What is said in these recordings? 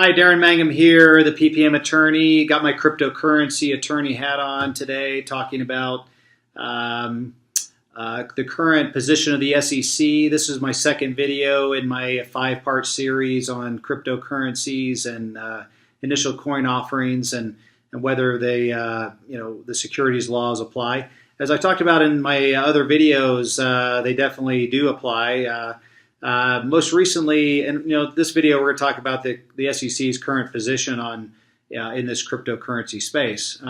Hi, Darin Mangum here, the PPM attorney. Got my cryptocurrency attorney hat on today, talking about the current position of the SEC. This is my second video in my 5-part series on cryptocurrencies and initial coin offerings and whether they, the securities laws apply. As I talked about in my other videos, they definitely do apply. Most recently, and this video we're going to talk about the SEC's current position on in this cryptocurrency space.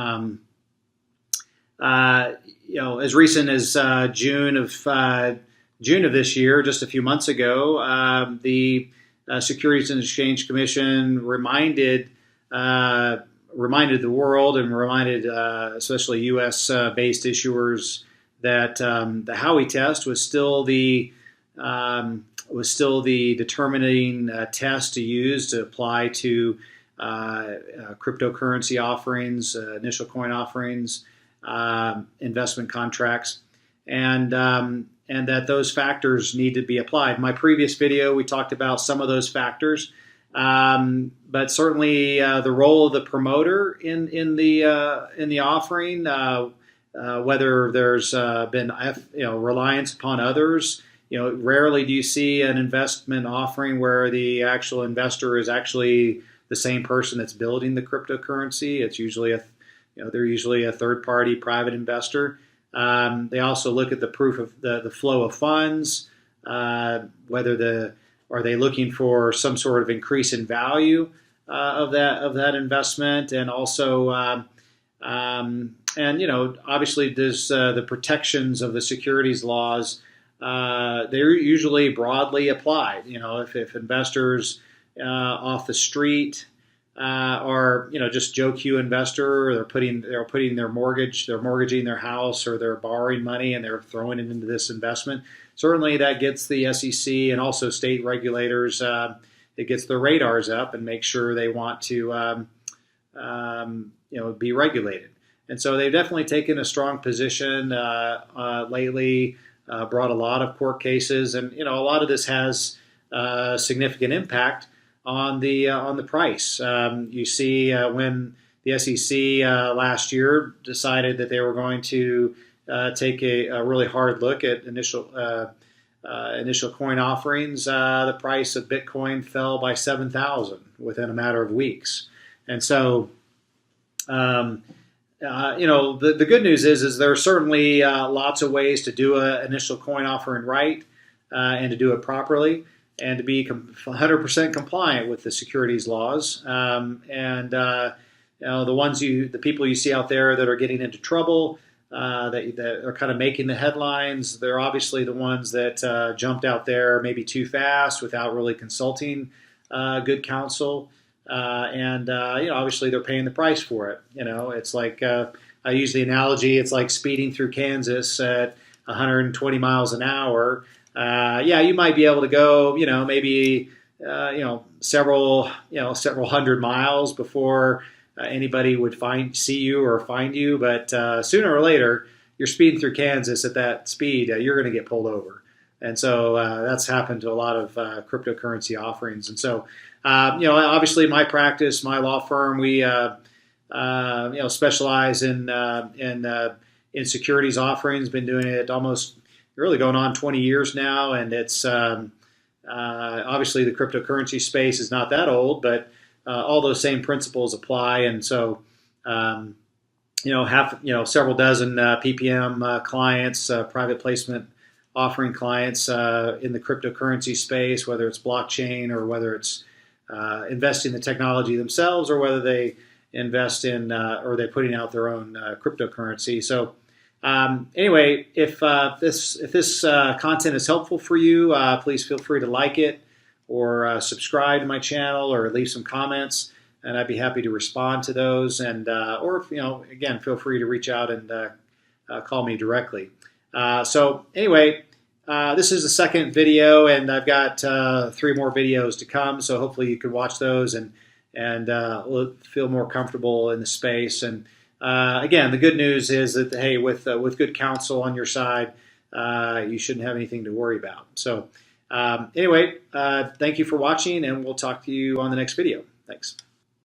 As recent as June of this year, just a few months ago, the Securities and Exchange Commission reminded the world and reminded especially U.S. based issuers that the Howey test was still the determining test to use to apply to cryptocurrency offerings, initial coin offerings, investment contracts, and that those factors need to be applied. In my previous video, we talked about some of those factors, but certainly the role of the promoter in the offering, whether there's been reliance upon others. Rarely do you see an investment offering where the actual investor is actually the same person that's building the cryptocurrency. It's usually they're usually a third-party private investor. They also look at the proof of the flow of funds, are they looking for some sort of increase in value of that investment, and also obviously there's the protections of the securities laws. They're usually broadly applied. If investors off the street are just Joe Q investor, or they're putting they're mortgaging their house, or they're borrowing money and they're throwing it into this investment. Certainly that gets the SEC and also state regulators. It gets their radars up and make sure they want to be regulated. And so they've definitely taken a strong position lately. Brought a lot of court cases, and a lot of this has significant impact on the price. You see when the SEC last year decided that they were going to take a really hard look at initial coin offerings, the price of Bitcoin fell by 7,000 within a matter of weeks, and so. The good news is there are certainly lots of ways to do an initial coin offering right and to do it properly and to be 100% compliant with the securities laws. The people you see out there that are getting into trouble, that are kind of making the headlines, they're obviously the ones that jumped out there maybe too fast without really consulting good counsel. Obviously they're paying the price for it. It's like, I use the analogy, it's like speeding through Kansas at 120 miles an hour. You might be able to go, maybe, several hundred miles before anybody would see you or find you. But sooner or later, you're speeding through Kansas at that speed, you're going to get pulled over. And so that's happened to a lot of cryptocurrency offerings. And so, obviously my practice, my law firm, we specialize in securities offerings. Been doing it almost really going on 20 years now, and it's obviously the cryptocurrency space is not that old, but all those same principles apply. And so, several dozen PPM clients, private placement offering clients in the cryptocurrency space, whether it's blockchain or whether it's investing in the technology themselves, or whether they invest in or they're putting out their own cryptocurrency. So anyway, if this content is helpful for you, please feel free to like it or subscribe to my channel or leave some comments, and I'd be happy to respond to those. And or again, feel free to reach out and call me directly. So anyway. This is the second video, and I've got 3 more videos to come. So hopefully you can watch those and feel more comfortable in the space. And again, the good news is that hey, with good counsel on your side, you shouldn't have anything to worry about. So anyway, thank you for watching, and we'll talk to you on the next video. Thanks.